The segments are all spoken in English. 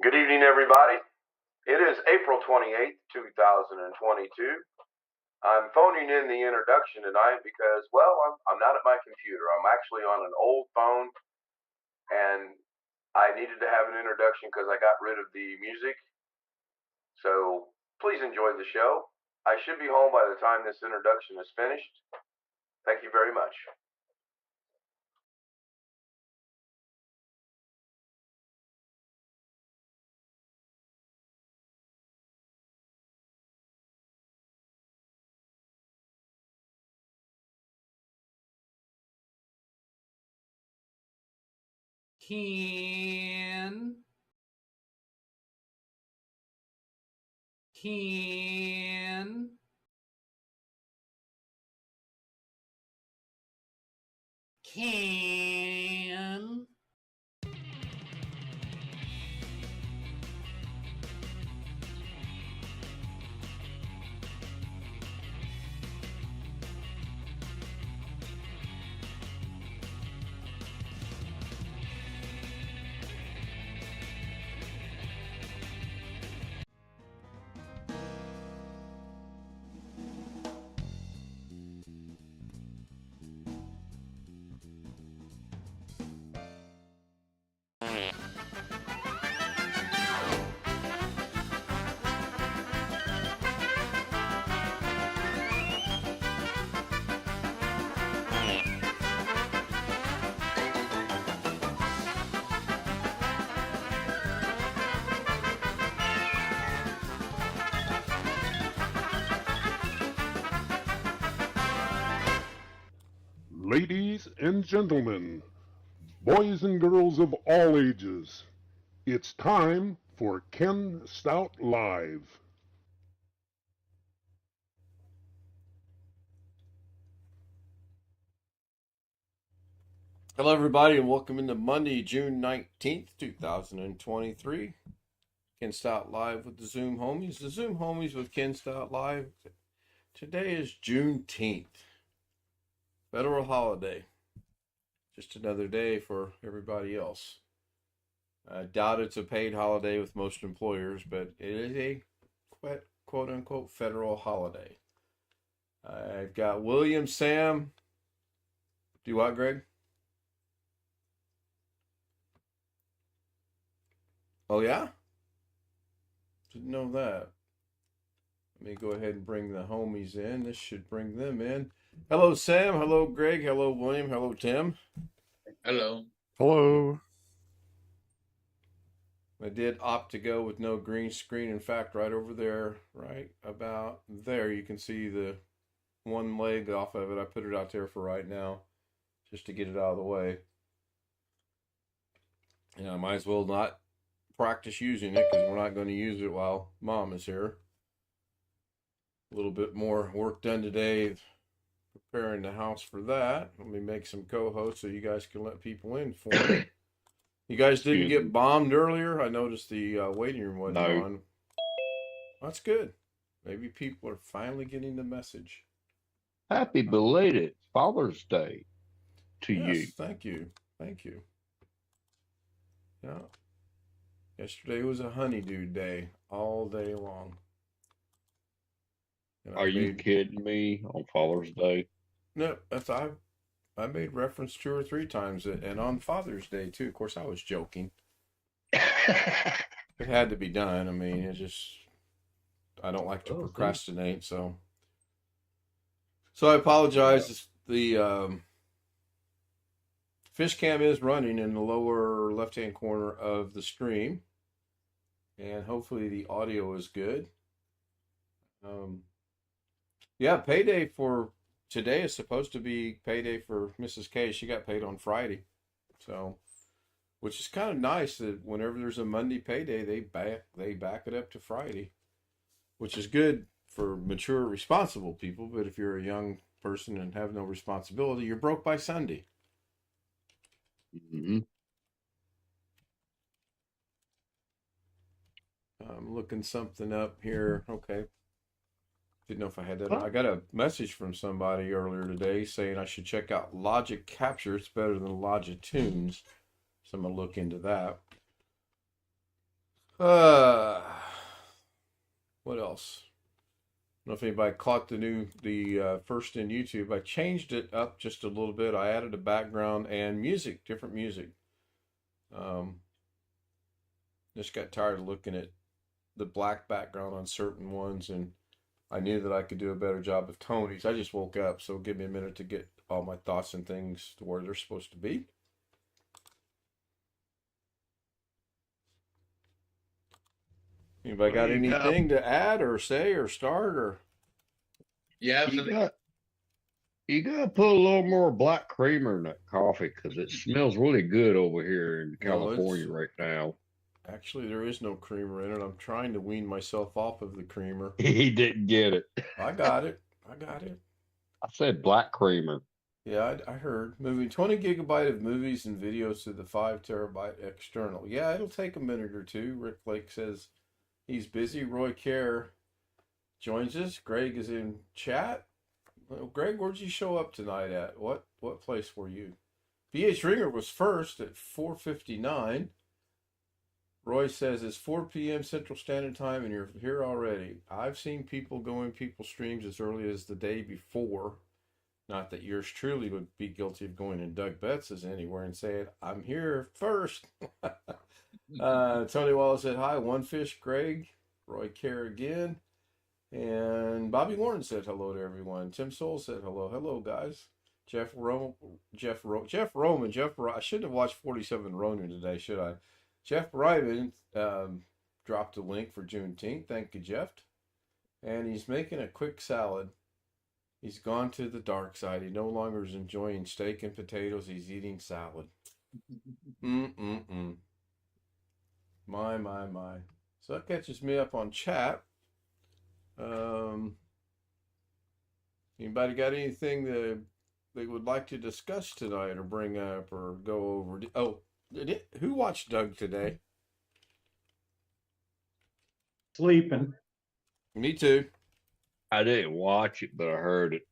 Good evening, everybody. It is April 28th, 2022. I'm phoning in the introduction tonight because, well, I'm not at my computer. I'm actually on an old phone, and I needed to have an introduction because I got rid of the music. So please enjoy the show. I should be home by the time this introduction is finished. Thank you very much. Can Ladies and gentlemen, boys and girls of all ages, it's time for Ken Stout Live. Hello, everybody, and welcome into Monday, June 19th, 2023. Ken Stout Live with the Zoom Homies. The Zoom Homies with Ken Stout Live. Today is Juneteenth, federal holiday. Just another day for everybody else. I doubt it's a paid holiday with most employers, but it is a quote-unquote federal holiday. I've got William, Sam. Do what, Greg? Oh, yeah? Didn't know that. Let me go ahead and bring the homies in. This should bring them in. Hello, Sam. Hello, Greg. Hello, William. Hello, Tim. Hello. Hello. I did opt to go with no green screen. In fact, right over there, right about there, you can see the one leg off of it. I put it out there for right now, just to get it out of the way. And I might as well not practice using it because we're not going to use it while Mom is here. A little bit more work done today preparing the house for that. Let me make some co-hosts so you guys can let people in for me. You guys didn't get bombed earlier? I noticed the waiting room wasn't on. That's good. Maybe people are finally getting the message. Happy belated Father's Day to Yes, you. thank you. Thank you. Yeah. Yesterday was a honeydew day all day long. And Are you kidding me on Father's Day? No, that's I made reference 2 or 3 times, and on Father's Day too. Of course, I was joking. It had to be done. I mean, I don't like to procrastinate, so I apologize. The fish cam is running in the lower left-hand corner of the stream, and hopefully the audio is good. Yeah, payday for today is supposed to be payday for Mrs. K. She got paid on Friday, so which is kind of nice that whenever there's a Monday payday, they back it up to Friday, which is good for mature, responsible people. But if you're a young person and have no responsibility, you're broke by Sunday. Mm-hmm. I'm looking something up here. Okay. Didn't know if I had that. I got a message from somebody earlier today saying I should check out Logic Capture. It's better than Logic Tunes. So I'm going to look into that. What else? I don't know if anybody caught the first in YouTube. I changed it up just a little bit. I added a background and music, different music. Just got tired of looking at the black background on certain ones, and I knew that I could do a better job of Tony's. I just woke up, so give me a minute to get all my thoughts and things to where they're supposed to be. Anybody got anything to add or say or start or? Yeah, you gotta put a little more black creamer in that coffee because it smells really good over here in California right now. Actually, there is no creamer in it. I'm trying to wean myself off of the creamer. He didn't get it. I got it. I said black creamer. Yeah, I heard. Moving 20 gigabyte of movies and videos to the 5 terabyte external. Yeah, it'll take a minute or two. Rick Lake says he's busy. Roy Kerr joins us. Greg is in chat. Well, Greg, where'd you show up tonight at? What place were you? BH Ringer was first at 4:59. Roy says it's 4 p.m. Central Standard Time and you're here already. I've seen people go in people's streams as early as the day before. Not that yours truly would be guilty of going in Doug Betts's anywhere and saying, I'm here first. Tony Wallace said, hi, One Fish, Greg. Roy Kerr again. And Bobby Warren said hello to everyone. Tim Soul said hello. Hello, guys. I shouldn't have watched 47 Ronin today, should I? Jeff Ryman dropped a link for Juneteenth. Thank you, Jeff. And he's making a quick salad. He's gone to the dark side. He no longer is enjoying steak and potatoes. He's eating salad. My. So that catches me up on chat. Anybody got anything that they would like to discuss tonight or bring up or go over? Who watched Doug today? Sleeping. Me too. I didn't watch it, but I heard it.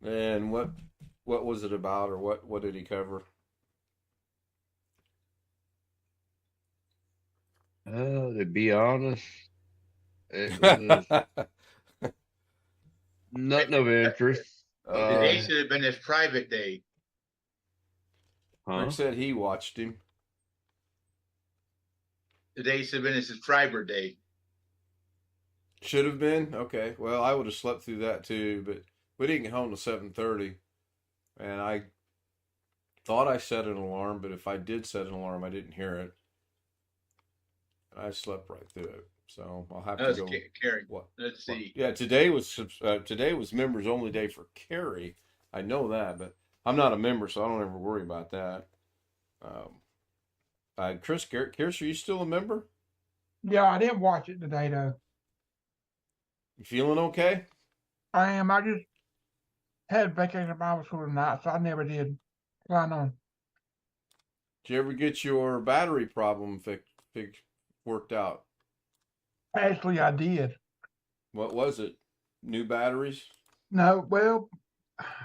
And what was it about, or what did he cover? To be honest, it was nothing of interest. Today should have been his private day. Rick said he watched him. Today should have been his subscriber day. Should have been? Okay. Well, I would have slept through that too, but we didn't get home till 7:30. And I thought I set an alarm, but if I did set an alarm, I didn't hear it. I slept right through it. So I'll have to go. Carrie. What? Let's see. Yeah, today was members only day for Carrie. I know that, but I'm not a member, so I don't ever worry about that. Chris, are you still a member? Yeah, I didn't watch it today though. You feeling okay? I am. I just had vacation Bible school tonight, so I never did plan on. Did you ever get your battery problem worked out? Actually, I did. What was it? New batteries? No, well,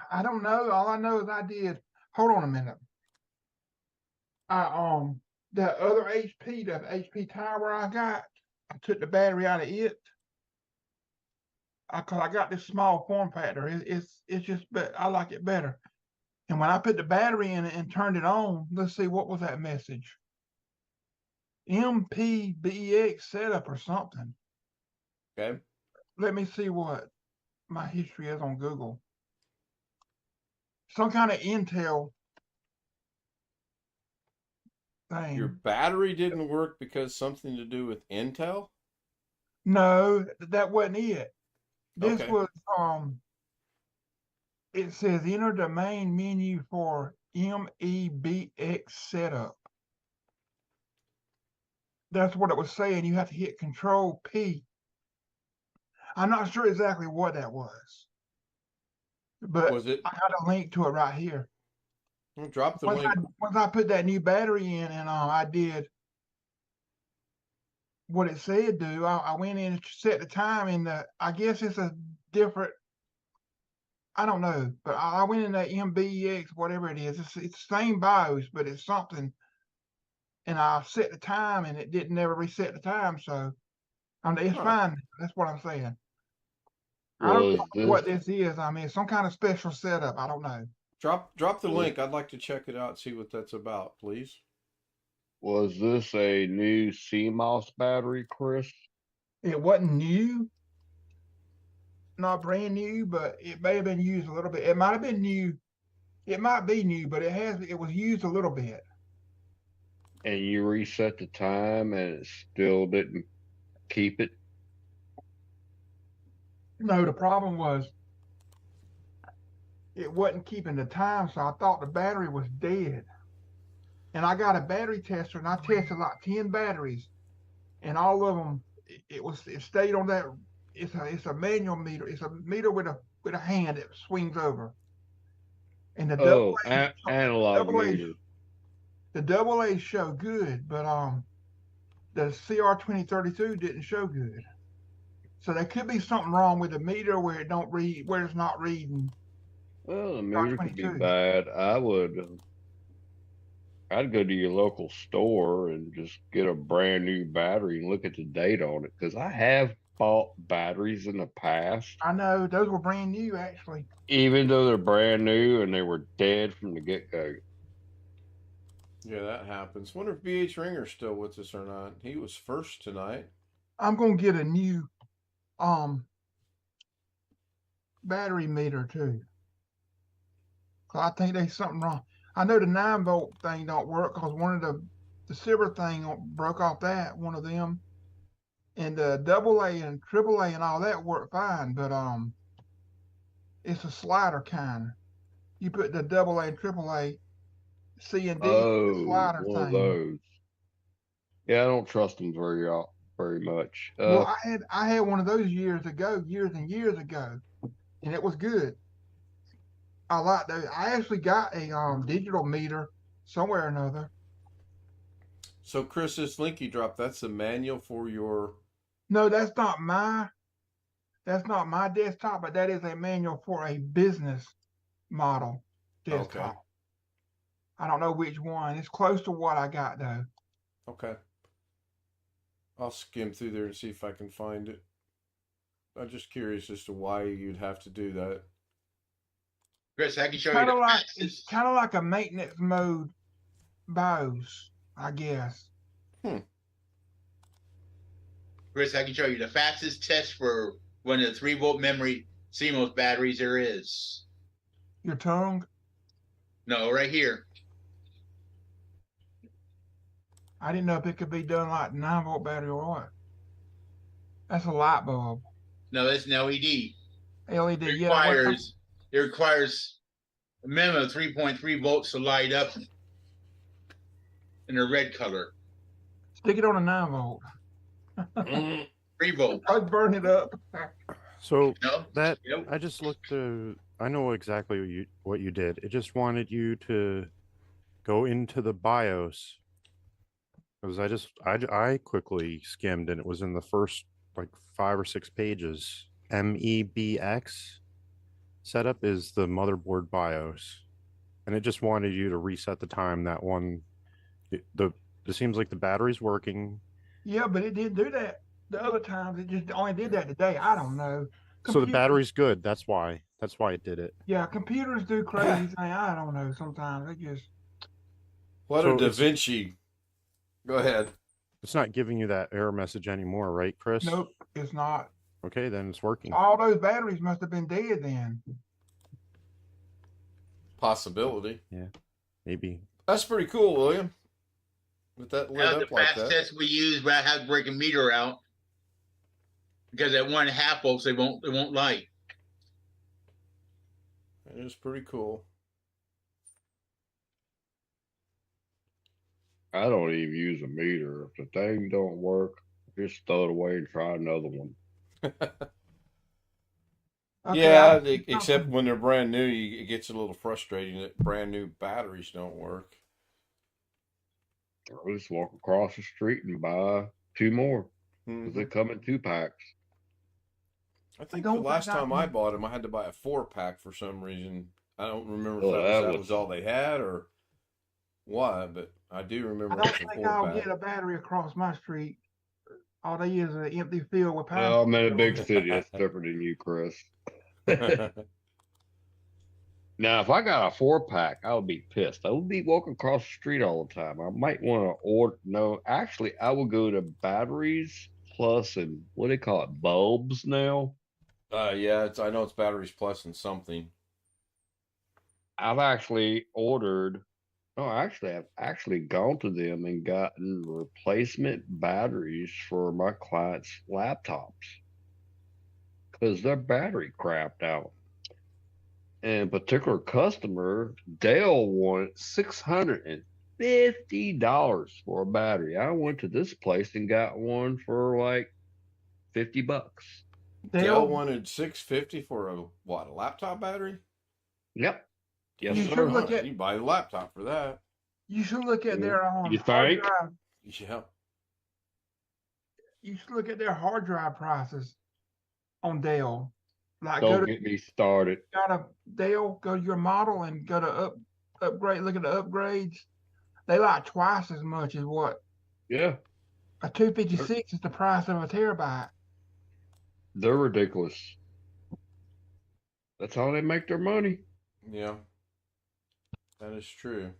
I don't know. All I know is I did. Hold on a minute. The other HP, the HP tower I got, I took the battery out of it. Cause I got this small form factor. It's just, but I like it better. And when I put the battery in it and turned it on, let's see, what was that message? MPBX setup or something. Okay. Let me see what my history is on Google. Some kind of Intel thing. Your battery didn't work because something to do with Intel? No, that wasn't it. This Okay. was it says enter the main menu for MEBX setup. That's what it was saying. You have to hit Control P. I'm not sure exactly what that was, but Was it? I got a link to it right here. Well, drop the link. Once I put that new battery in and I did what it said do, I went in and set the time in I guess it's a different, I don't know, but I went in that MBX, whatever it is. It's the same BIOS, but it's something and I set the time, and it didn't never reset the time. So, it's fine. That's what I'm saying. I don't know what this is. I mean, some kind of special setup. I don't know. Drop the link. I'd like to check it out, see what that's about, please. Was this a new CMOS battery, Chris? It wasn't new, not brand new, but it may have been used a little bit. It might have been new. It might be new, but it was used a little bit. And you reset the time and it still didn't keep it? No, the problem was it wasn't keeping the time, so I thought the battery was dead. And I got a battery tester, and I tested like 10 batteries, and all of them, it stayed on that. It's a manual meter. It's a meter with a hand that swings over. And the analog meter. The AA show good, but the CR2032 didn't show good. So there could be something wrong with the meter where it don't read, where it's not reading. Well, the meter could be bad. I'd go to your local store and just get a brand new battery and look at the date on it, because I have bought batteries in the past. I know those were brand new, actually. Even though they're brand new and they were dead from the get-go. Yeah, that happens. Wonder if BH Ringer's still with us or not. He was first tonight. I'm gonna get a new battery meter too. I think there's something wrong. I know the 9-volt thing don't work because one of the silver thing broke off one of them. And the AA and AAA and all that work fine, but it's a slider kind. You put the AA and AAA, C and D, slider one thing. Of those. Yeah, I don't trust them very much. Well, I had one of those years and years ago, and it was good. I like that. I actually got a digital meter somewhere or another. So, Chris, this link you dropped, that's a manual for your... No, that's not my desktop, but that is a manual for a business model desktop. Okay. I don't know which one. It's close to what I got, though. Okay. I'll skim through there and see if I can find it. I'm just curious as to why you'd have to do that. Chris, I can show you. It's kind of like a maintenance mode BIOS, I guess. Chris, I can show you the fastest test for one of the 3-volt memory CMOS batteries there is. Your tongue? No, right here. I didn't know if it could be done like 9-volt battery or what. That's a light bulb. No, that's an LED. LED, It requires a minimum of 3.3 volts to light up in a red color. Stick it on a 9-volt. 3 volts. I'd burn it up. So I just looked I know exactly what you did. It just wanted you to go into the BIOS, because I quickly skimmed and it was in the first like 5 or 6 pages. MEBX setup is the motherboard BIOS, and it just wanted you to reset the time. That one, it seems like the battery's working. Yeah, but it didn't do that the other times. It just only did that today. I don't know. So the battery's good. That's why it did it. Yeah, computers do crazy things. I don't know. Sometimes they just. What a Da Vinci. Go ahead. It's not giving you that error message anymore, right, Chris? Nope, it's not. Okay, then it's working. All those batteries must have been dead then. Possibility. Yeah, maybe. That's pretty cool, William. With that lit up like that. The fast test we use, but I have to break a meter out because at 1.5 volts, it won't light. It is pretty cool. I don't even use a meter. If the thing don't work, just throw it away and try another one. Okay, yeah, except when they're brand new, it gets a little frustrating that brand new batteries don't work. Or just walk across the street and buy 2 more. Because they come in 2-packs. I think the last time I bought them, I had to buy a 4-pack for some reason. I don't remember if that was all they had or why, but I do remember. I don't think I'll get a battery across my street. All they is an empty field with power. Well, I'm in a big city. That's different than you, Chris. Now, if I got a 4-pack, I would be pissed. I would be walking across the street all the time. I might want to order. No, actually, I will go to Batteries Plus and what do they call it? Bulbs now. Yeah, I know it's Batteries Plus and something. I've actually ordered. No, actually, I've actually gone to them and gotten replacement batteries for my clients' laptops because their battery crapped out. And a particular customer, Dale, wanted $650 for a battery. I went to this place and got one for like $50. Dale wanted $650 for a laptop battery? Yep. Yes, sir. You buy the laptop for that. You should look at their you hard think? drive. Yeah. You should look at their hard drive prices on Dell. Like, don't get me started. Dell, go to your model and go to upgrade. Look at the upgrades. They like twice as much as what? Yeah. A 256 is the price of a terabyte. They're ridiculous. That's how they make their money. Yeah. That is true.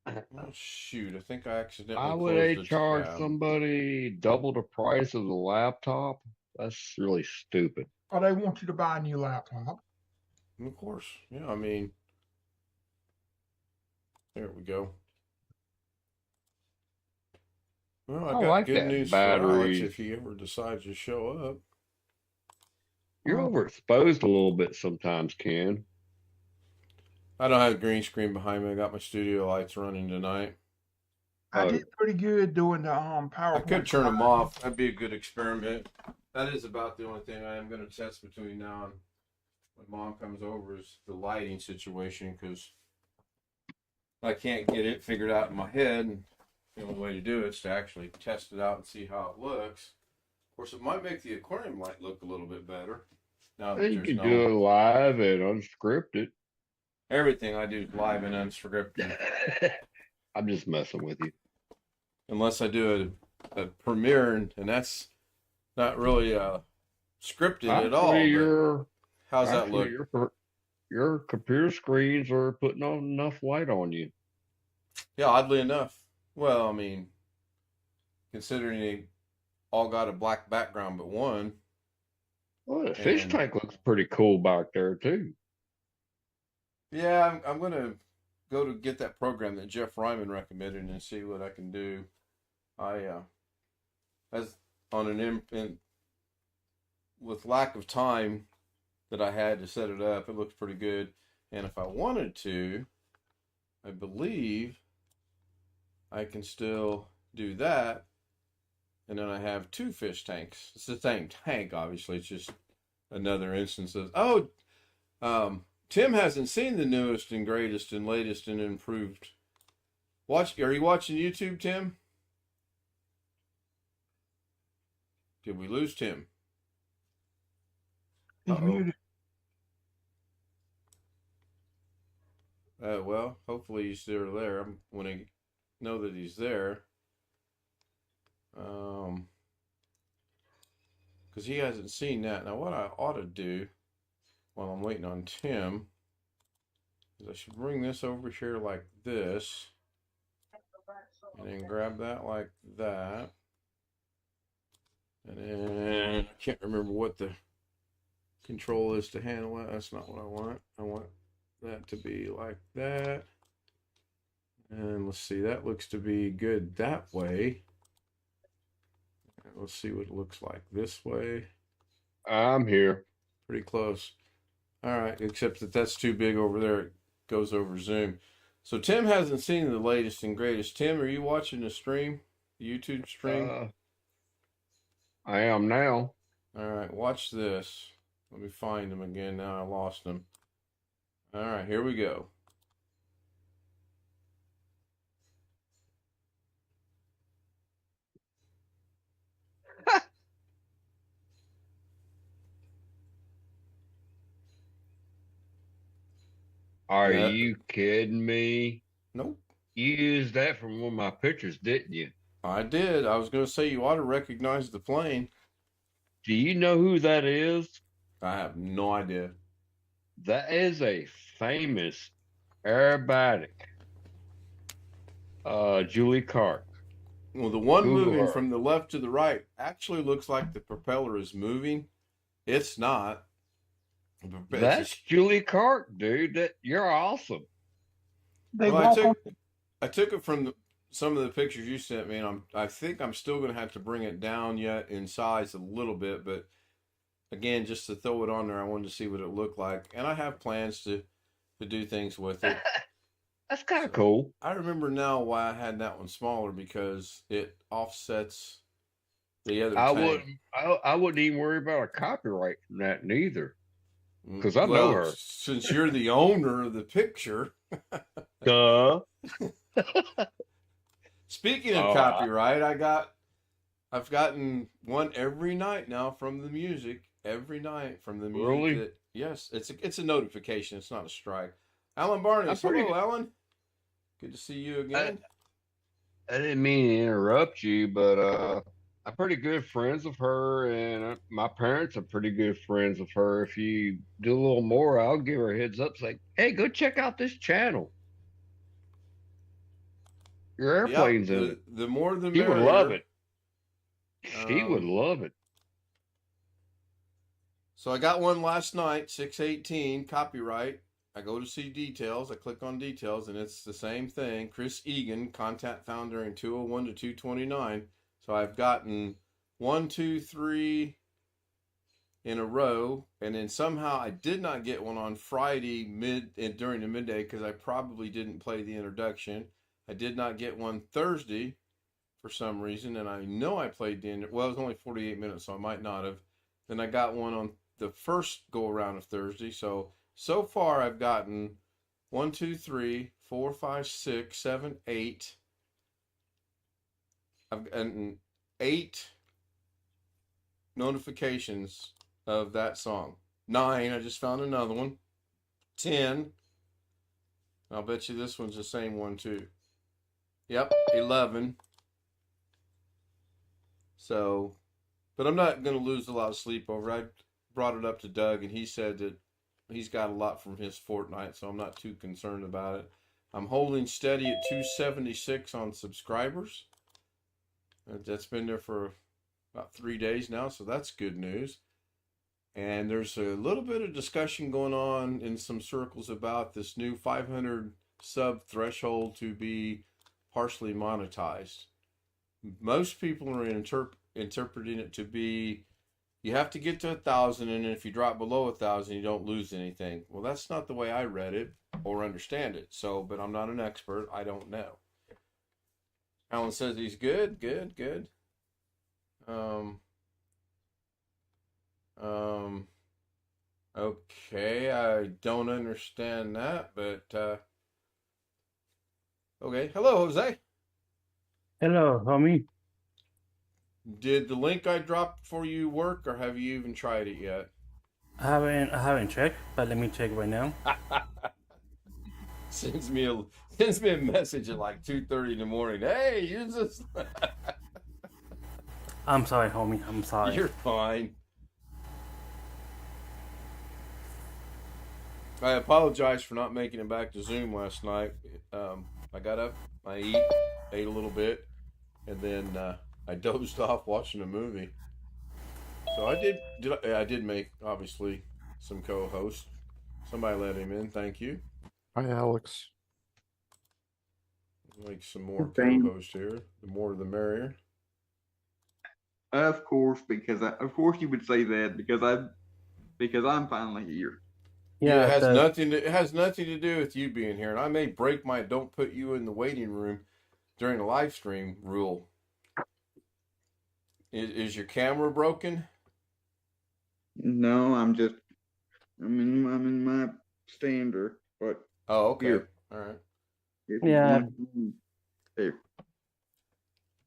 Oh, shoot. I think I accidentally Why would they charge somebody double the price of the laptop? That's really stupid. Oh, they want you to buy a new laptop. Of course. Yeah, I mean, there we go. Well, I've got good news for Alex if he ever decides to show up. You're overexposed a little bit sometimes, Ken. I don't have a green screen behind me. I got my studio lights running tonight. I did pretty good doing the PowerPoint. I could turn them off. That'd be a good experiment. That is about the only thing I am going to test between now and when Mom comes over is the lighting situation, because I can't get it figured out in my head. And the only way to do it is to actually test it out and see how it looks. Of course, it might make the aquarium light look a little bit better. Now that you can do it live and unscripted. Everything I do is live and unscripted. I'm just messing with you. Unless I do a premiere, and that's not really scripted at all. How's that look? Your computer screens are putting on enough light on you. Yeah, oddly enough. Well, I mean, considering they all got a black background but one. Well, the fish tank looks pretty cool back there, too. Yeah, I'm going to go to get that program that Jeff Ryman recommended and see what I can do. As on with lack of time that I had to set it up, it looks pretty good. And if I wanted to, I believe I can still do that. And then I have 2 fish tanks. It's the same tank, obviously. It's just another instance of, Tim hasn't seen the newest and greatest and latest and improved. Are you watching YouTube, Tim? Did we lose Tim? He's muted. Well, hopefully he's still there. I'm going to know that he's there. Because he hasn't seen that. Now, what I ought to do while I'm waiting on Tim is I should bring this over here like this. And then grab that like that. And then I can't remember what the control is to handle it. That's not what I want. I want that to be like that. And let's see, that looks to be good that way. Let's see what it looks like this way. I'm here. Pretty close. All right, except that that's too big over there. It goes over Zoom. So Tim hasn't seen the latest and greatest. Tim, are you watching the stream? The YouTube stream? I am now. All right, watch this. Let me find him again. Now I lost him. All right, here we go. Are you kidding me? Nope. You used that from one of my pictures, didn't you? I did. I was going to say you ought to recognize the plane. Do you know who that is? I have no idea. That is a famous aerobatic. Julie Cart. Well, the one Google moving her. from the left to the right actually looks like the propeller is moving. It's not. That's Julie Cart, dude. You're awesome. Well, I took it from some of the pictures you sent me, and I think I'm still going to have to bring it down yet in size a little bit. But again, just to throw it on there, I wanted to see what it looked like, and I have plans to do things with it. That's kind of cool. I remember now why I had that one smaller, because it offsets the other tank. I wouldn't even worry about a copyright from that neither, because I know her. Since you're the owner of the picture. Duh. Speaking of copyright, I've gotten one every night now from the music. Every night from the music. Really? Yes, it's a notification. It's not a strike. Alan Barnes. Hello, Alan. Good to see you again. I didn't mean to interrupt you, but I'm pretty good friends with her, and my parents are pretty good friends with her. If you do a little more, I'll give her a heads up, say, hey, go check out this channel. Your airplane's in it. The more the merrier. She would love it. She would love it. So I got one last night, 618, copyright. I go to see details. I click on details, and it's the same thing. Chris Egan, contact found during 201 to 229. So I've gotten 1, 2, 3 in a row, and then somehow I did not get one on Friday during the midday because I probably didn't play the introduction. I did not get one Thursday for some reason, and I know I played the end. Well, it was only 48 minutes, so I might not have. Then I got one on the first go around of Thursday. So far I've gotten 1, 2, 3, 4, 5, 6, 7, 8. I've gotten 8 notifications of that song. 9. I just found another one. 10. I'll bet you this one's the same one too. Yep, 11. So, but I'm not going to lose a lot of sleep over it. I brought it up to Doug, and he said that he's got a lot from his fortnight, so I'm not too concerned about it. I'm holding steady at 276 on subscribers. That's been there for about 3 days now, so that's good news. And there's a little bit of discussion going on in some circles about this new 500 sub threshold to be partially monetized. Most people are interpreting it to be you have to get to 1,000, and if you drop below 1,000, you don't lose anything. Well, that's not the way I read it or understand it. So, but I'm not an expert. I don't know. Alan says he's good. Okay, I don't understand that, but okay. Hello, Jose. Hello, homie. Did the link I dropped for you work, or have you even tried it yet? I haven't checked, but let me check right now. Sends me a message at like 2:30 in the morning. Hey, use this. I'm sorry, homie. I'm sorry. You're fine. I apologize for not making it back to Zoom last night. I got up, I ate a little bit, and then I dozed off watching a movie. So I did make, obviously, some co-hosts. Somebody let him in. Thank you. Hi, Alex. Make some more co-hosts here. The more the merrier. Of course, of course you would say that because I'm finally here. Yeah, it has nothing to do with you being here, and I may break my "don't put you in the waiting room" during a live stream rule. Is your camera broken? No, I'm in my standard, but oh, okay, here. All right. Yeah. Here.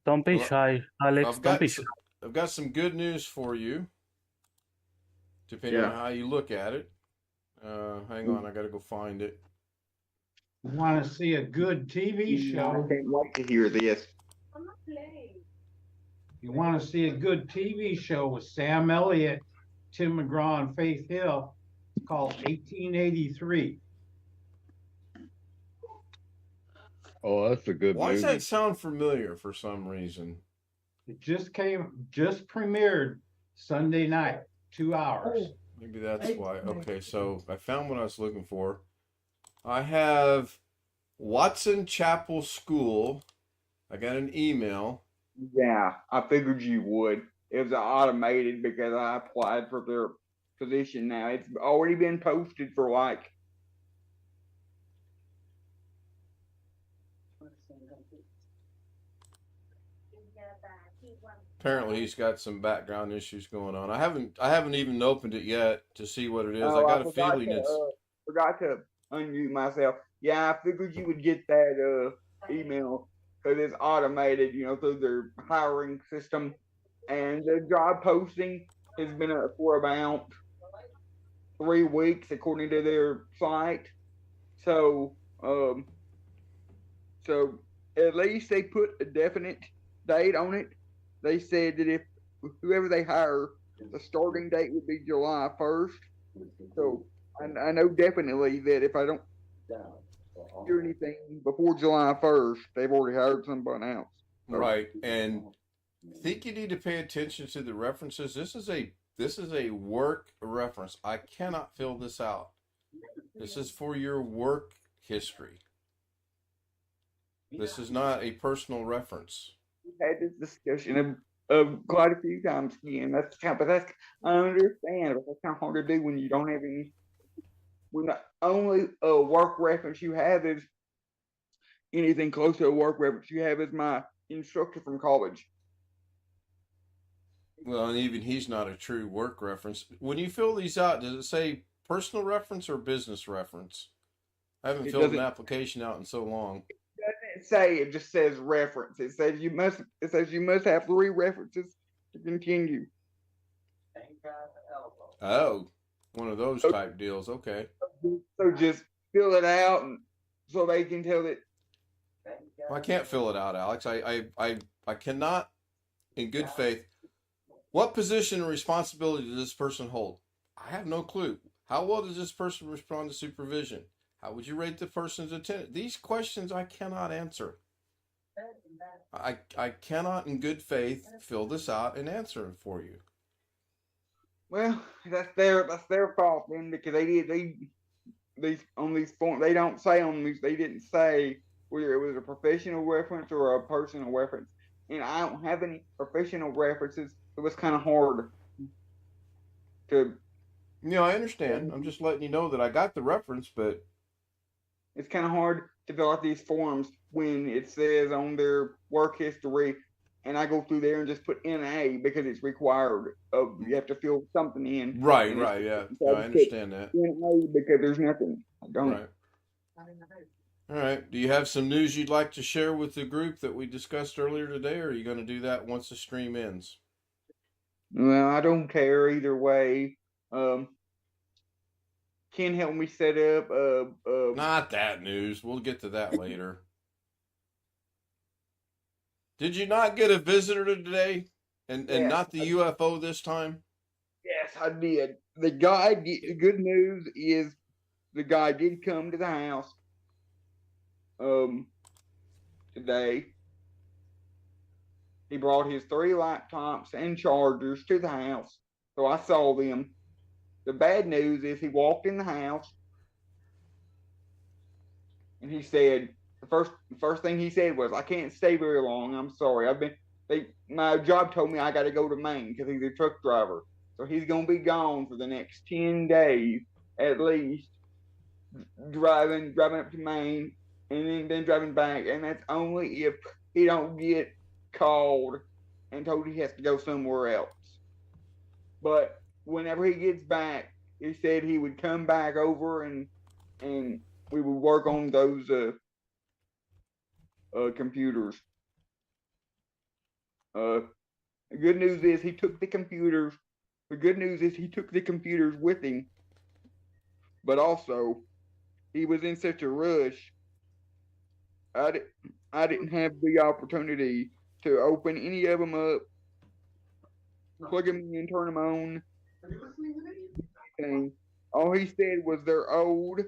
Don't be shy, Alex. Don't be shy. I've got some good news for you, depending on how you look at it. Hang on, I got to go find it. Want to see a good TV show? I can't wait to hear this. You want to see a good TV show with Sam Elliott, Tim McGraw, and Faith Hill? It's called 1883. Oh, that's a good Why movie. does that sound familiar for some reason? It just premiered Sunday night, 2 hours. Maybe that's why. Okay, so I found what I was looking for. I have Watson Chapel School. I got an email. Yeah, I figured you would. It was automated because I applied for their position now. It's already been posted for like. Apparently, he's got some background issues going on. I haven't even opened it yet to see what it is. I got a feeling it's. Forgot to unmute myself. Yeah, I figured you would get that email because it's automated, through their hiring system, and the job posting has been up for about 3 weeks according to their site. So, so at least they put a definite date on it. They said that if whoever they hire, the starting date would be July 1st. So I know definitely that if I don't do anything before July 1st, they've already hired somebody else. So, right, and I think you need to pay attention to the references. This is a work reference. I cannot fill this out. This is for your work history. This is not a personal reference. We've had this discussion of quite a few times again. I understand, but that's kind of hard to do when you don't have any. When the only work reference you have is anything close to a work reference you have is my instructor from college. Well, and even he's not a true work reference. When you fill these out, does it say personal reference or business reference? I haven't filled an application out in so long. It doesn't say, it just says reference. It says you must have 3 references to continue. Oh, one of those type deals. Okay. So just fill it out and so they can tell it. Well, I can't fill it out, Alex. I cannot, in good faith. What position and responsibility does this person hold? I have no clue. How well does this person respond to supervision? How would you rate the person's attendance? These questions I cannot answer. I cannot, in good faith, fill this out and answer it for you. Well, that's their fault then, because these on these forms they don't say on these, they didn't say whether it was a professional reference or a personal reference, and I don't have any professional references. It was kind of hard to. I understand. I'm just letting you know that I got the reference, but it's kind of hard to fill out these forms when it says on their work history, and I go through there and just put NA because it's required. You have to fill something in. Right, yeah. No, I understand that. NA because there's nothing. I don't. Right. All right. Do you have some news you'd like to share with the group that we discussed earlier today, or are you going to do that once the stream ends? Well, I don't care either way. Ken helped me set up. Not that news. We'll get to that later. Did you not get a visitor today, and not the UFO this time? Yes, I did. The guy. Good news is the guy did come to the house. Today. He brought his 3 laptops and chargers to the house, so I saw them. The bad news is he walked in the house and he said the first thing he said was, "I can't stay very long. I'm sorry. My job told me I got to go to Maine because he's a truck driver, so he's gonna be gone for the next 10 days at least, driving up to Maine and then driving back, and that's only if he don't get called and told he has to go somewhere else. But whenever he gets back, he said he would come back over and we would work on those computers. The good news is he took the computers. The good news is he took the computers with him, but also he was in such a rush I didn't have the opportunity to open any of them up, plug them in, turn them on. Anything. All he said was they're old,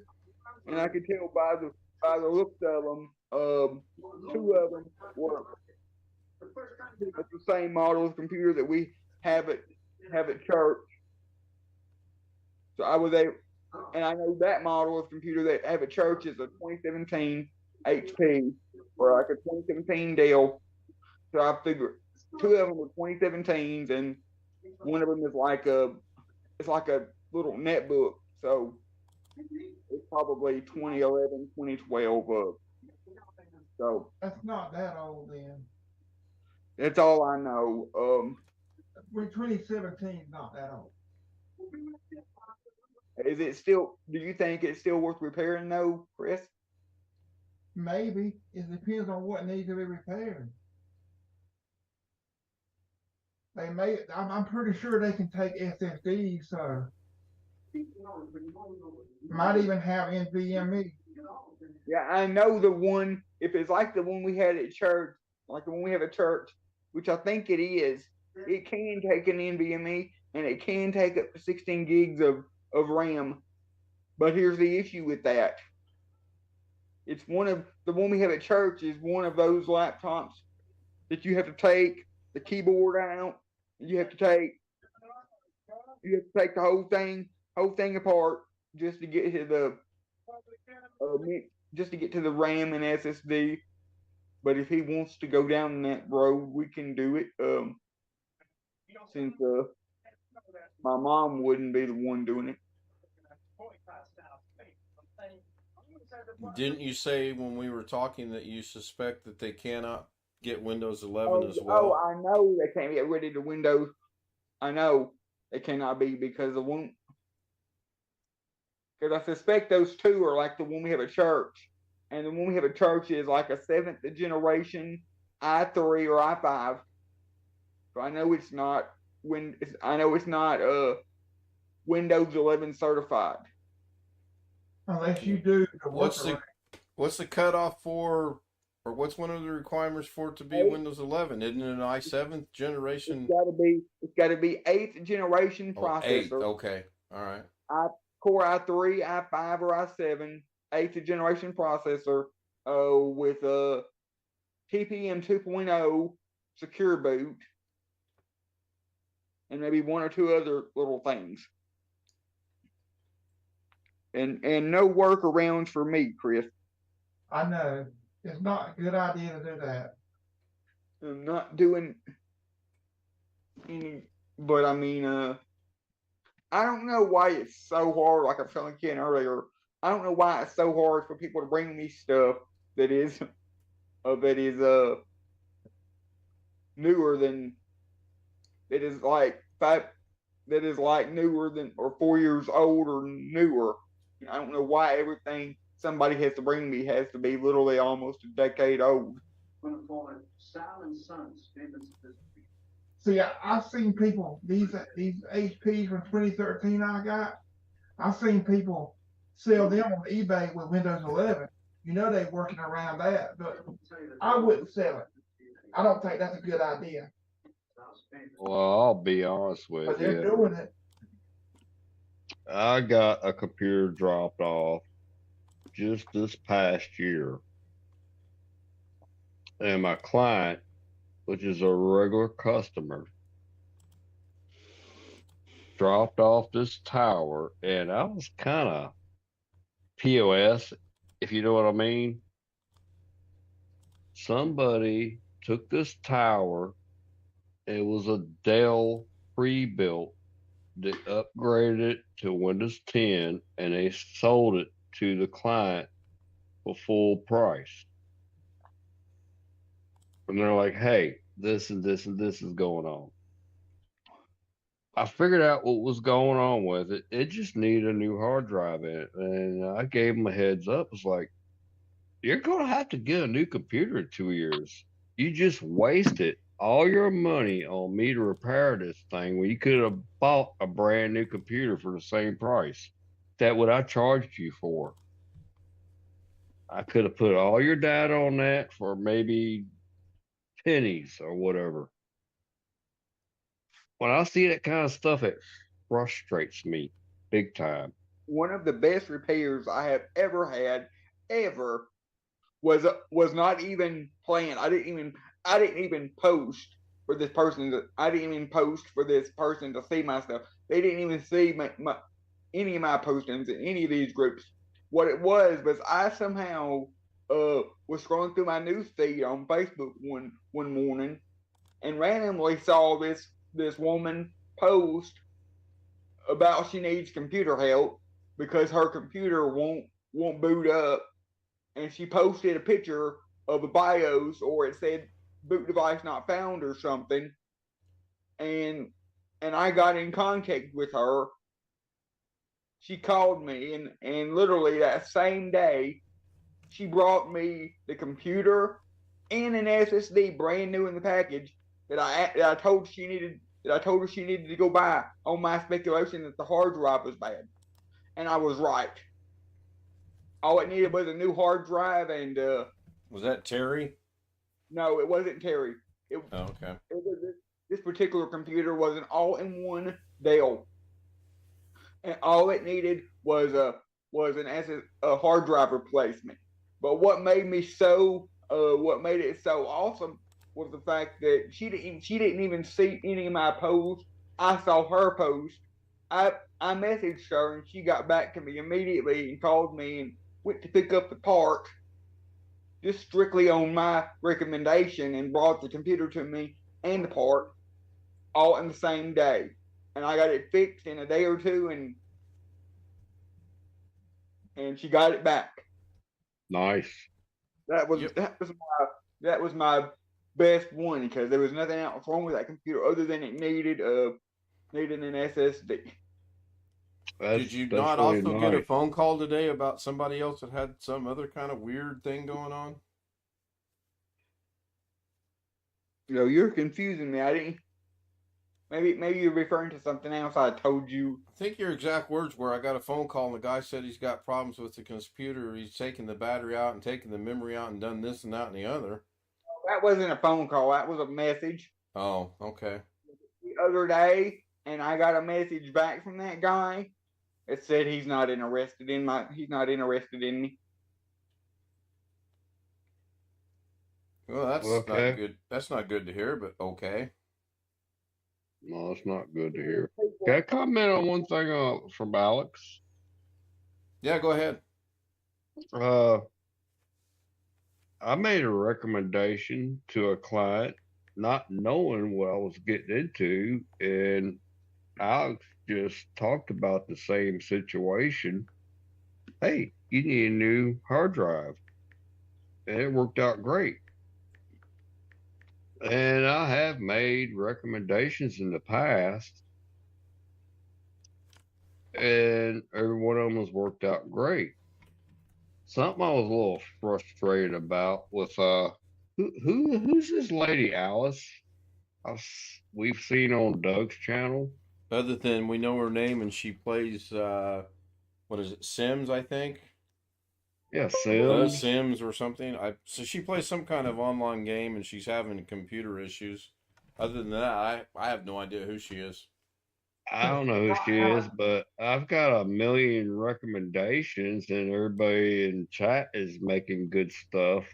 and I could tell by the looks of them. Two of them were pretty much the same model of computer that we have at church. So I was able, and I know that model of computer that I have at church is a 2017 HP or like a 2017 Dell. So I figured two of them were 2017s, and one of them is like a little netbook. So it's probably 2011, 2012. So that's not that old then. That's all I know. 2017 is not that old. Is it still? Do you think it's still worth repairing though, Chris? Maybe. It depends on what needs to be repaired. They may. I'm pretty sure they can take SSDs, so might even have NVMe. Yeah, I know the one. If it's like the one we had at church, like the one we have at church, which I think it is, it can take an NVMe and it can take up to 16 gigs of RAM. But here's the issue with that. It's the one we have at church is one of those laptops that you have to take the keyboard out. You have to take the whole thing apart just to get to the RAM and SSD. But if he wants to go down that road, we can do it. Since my mom wouldn't be the one doing it. Didn't you say when we were talking that you suspect that they cannot get Windows 11 as well? Oh, I know they can't get rid of the Windows. I know they cannot be because I suspect those two are like the one we have at church, and the one we have at church is like a 7th generation i3 or i5. So I know it's not Windows 11 certified. Unless you do. What's the cutoff for, or what's one of the requirements for it to be Windows 11? Isn't it an i7th generation? It's got to be 8th generation processor. 8th. Okay, all right. Core i3, i5, or i7, 8th generation processor, with a TPM 2.0 secure boot, and maybe one or two other little things. And no workarounds for me, Chris. I know. It's not a good idea to do that. I'm not doing any, but I mean, I don't know why it's so hard. Like I was telling Ken earlier, I don't know why it's so hard for people to bring me stuff that is newer than newer than or 4 years old or newer. I don't know why everything somebody has to bring me has to be literally almost a decade old. See, I've seen people, these HPs from 2013 I've seen people sell them on eBay with Windows 11. You know they're working around that, but I wouldn't sell it. I don't think that's a good idea. Well, I'll be honest with you. But they're doing it. I got a computer dropped off just this past year. And my client, which is a regular customer, dropped off this tower, and I was kind of POS, if you know what I mean. Somebody took this tower. It was a Dell pre-built. They upgraded it to Windows 10, and they sold it to the client for full price. And they're like, hey, this and this and this is going on. I figured out what was going on with it. It just needed a new hard drive in it. And I gave them a heads up. It's like, you're going to have to get a new computer in 2 years. You just wasted all your money on me to repair this thing when you could have bought a brand new computer for the same price. That what I charged you for. I could have put all your data on that for maybe pennies or whatever. When I see that kind of stuff, it frustrates me big time. One of the best repairs I have ever had, ever, was not even planned. I didn't even post for this person. I didn't even post for this person to see my stuff. They didn't even see any of my postings in any of these groups. What it was I somehow was scrolling through my news feed on Facebook one morning and randomly saw this woman post about she needs computer help because her computer won't boot up, and she posted a picture of a BIOS, or it said boot device not found or something, and I got in contact with her. She called me, and literally that same day she brought me the computer and an SSD brand new in the package that I told her she needed to go buy on my speculation that the hard drive was bad. And I was right. All it needed was a new hard drive, and was that Terry? No, it wasn't Terry. Okay. It was this particular computer was an all-in-one Dell, and all it needed was a hard drive replacement. But what made it so awesome was the fact that she didn't even see any of my posts. I saw her post. I messaged her, and she got back to me immediately and called me and went to pick up the part just strictly on my recommendation, and brought the computer to me and the part all in the same day. And I got it fixed in a day or two, and she got it back. Nice. That was my best one, because there was nothing else wrong with that computer other than it needed an SSD. Did you not really also get a phone call today about somebody else that had some other kind of weird thing going on? You're confusing me. I didn't. Maybe you're referring to something else I told you. I think your exact words were, I got a phone call and the guy said he's got problems with the computer. He's taken the battery out and taken the memory out and done this and that and the other. That wasn't a phone call. That was a message. Oh, okay. The other day, and I got a message back from that guy. It said he's not interested in me. Well, that's not good. That's not good to hear, but okay. No, it's not good to hear. Can I comment on one thing from Alex? Yeah, go ahead. I made a recommendation to a client, not knowing what I was getting into, and Alex just talked about the same situation. Hey, you need a new hard drive. And it worked out great. And I have made recommendations in the past, and every one of them has worked out great. Something I was a little frustrated about with who's this lady Alice? We've seen on Doug's channel. Other than we know her name and she plays what is it, Sims, I think. Yeah, Sims. Sims or something. So she plays some kind of online game and she's having computer issues. Other than that, I have no idea who she is. I don't know who she is, but I've got a million recommendations, and everybody in chat is making good stuff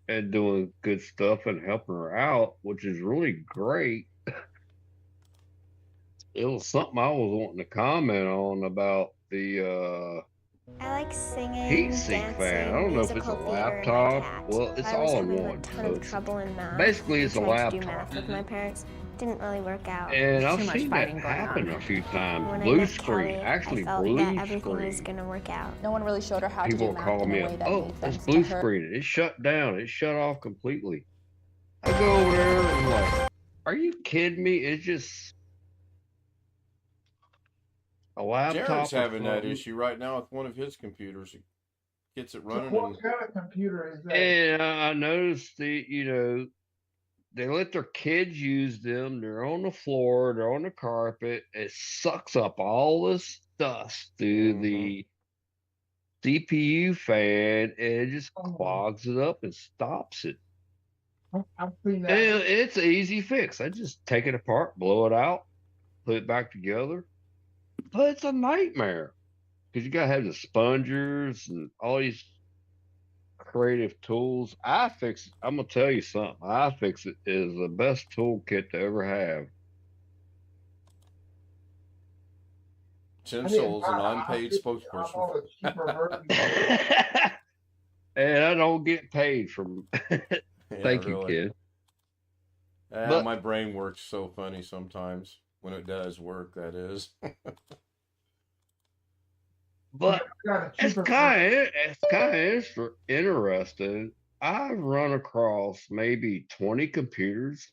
and doing good stuff and helping her out, which is really great. It was something I was wanting to comment on about the I like singing, heat sink dancing, fan. I don't know if it's a laptop. Well, it's all in one. I was having a ton of trouble in math. Basically, it's a laptop. To do math with my parents. Didn't really work out. And I've seen that happen a few times. Blue screen, actually blue screen. Everything was gonna work out. No one really showed her how to do math call me up. Oh, it's blue screen. It shut down. It shut off completely. I go over there and I'm like, are you kidding me? It's just a laptop. Jared's having that issue right now with one of his computers. He gets it running. What kind of computer is that? And I noticed they let their kids use them. They're on the floor. They're on the carpet. It sucks up all this dust through CPU fan, and it just clogs it up and stops it. I've seen that. And it's an easy fix. I just take it apart, blow it out, put it back together. But it's a nightmare because you gotta have the spongers and all these creative tools. iFix, I'm gonna tell you something. iFix is the best toolkit to ever have. Tim Souls, an unpaid spokesperson. And I don't get paid from. Thank you, kid. But my brain works so funny sometimes when it does work. That is. But it's kind of interesting. I've run across maybe 20 computers.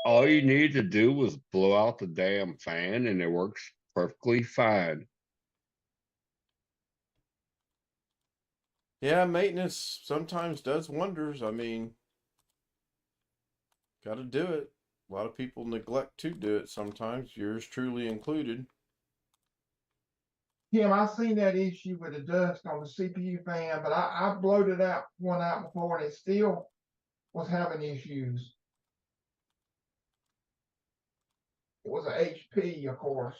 All you need to do was blow out the damn fan, and it works perfectly fine. Yeah, maintenance sometimes does wonders. I mean, got to do it. A lot of people neglect to do it sometimes, yours truly included. Kim, I seen that issue with the dust on the CPU fan, but I blowed it out one out before, and it still was having issues. It was an HP, of course.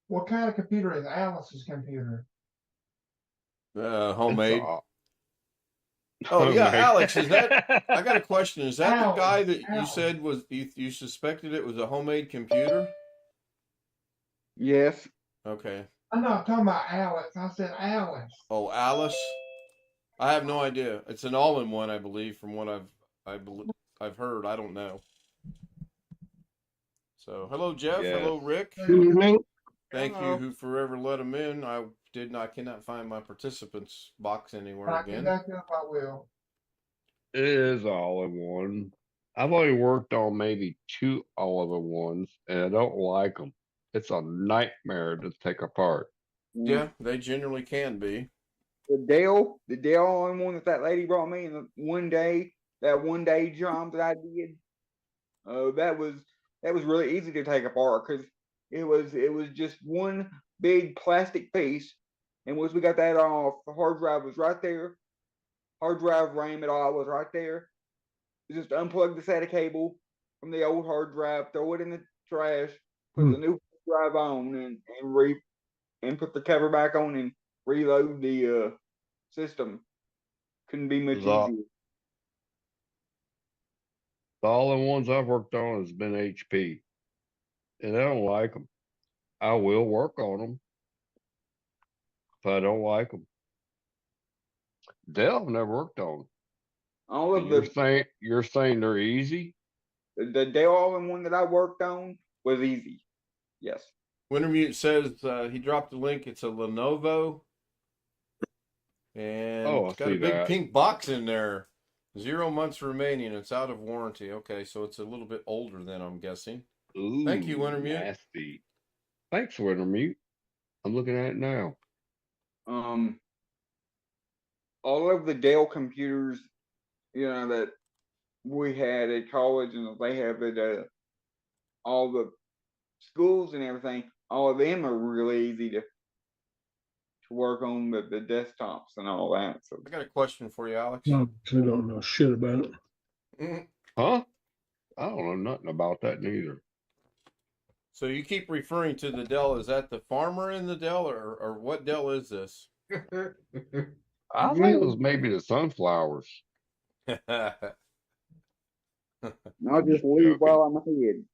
What kind of computer is Alice's computer? Homemade. Oh yeah, Alex, is that? I got a question. Is that the guy that you said was you suspected it was a homemade computer? Yes. Okay. I'm not talking about Alex. I said Alice. Oh, Alice. I have no idea. It's an all-in-one, I believe, from what I've heard. I don't know. So, hello, Jeff. Yes. Hello, Rick. Good evening. Thank you who forever let him in. I cannot find my participants box anywhere again. Back up, I will. It is all in one. I've only worked on maybe 2 all-in-ones, and I don't like them. It's a nightmare to take apart. Yeah, they generally can be. The Dell all-in-one that lady brought me in that one day job that I did. That was really easy to take apart because it was just one big plastic piece, and once we got that off, the hard drive was right there. Hard drive, RAM, it all was right there. Just unplug the SATA cable from the old hard drive, throw it in the trash, put the new drive on, and put the cover back on and reload the system. Couldn't be much easier. The all-in-ones I've worked on has been HP, and I don't like them. I will work on them, but I don't like them. Dell I've never worked on. All of You're saying they're easy? The Dell all-in-one that I worked on was easy. Yes. Wintermute says he dropped a link. It's a Lenovo, and it's got a big pink box in there. 0 months remaining. It's out of warranty. Okay, so it's a little bit older then, I'm guessing. Ooh, thank you, Wintermute. Nasty. Thanks, Wintermute. I'm looking at it now. All of the Dell computers, that we had at college and they have at all the schools and everything, all of them are really easy to work on the desktops and all that. So I got a question for you, Alex. I don't know shit about it. Huh? I don't know nothing about that neither. So you keep referring to the Dell. Is that the farmer in the Dell, or what Dell is this? I think it was maybe the sunflowers. I'll just leave while I'm ahead.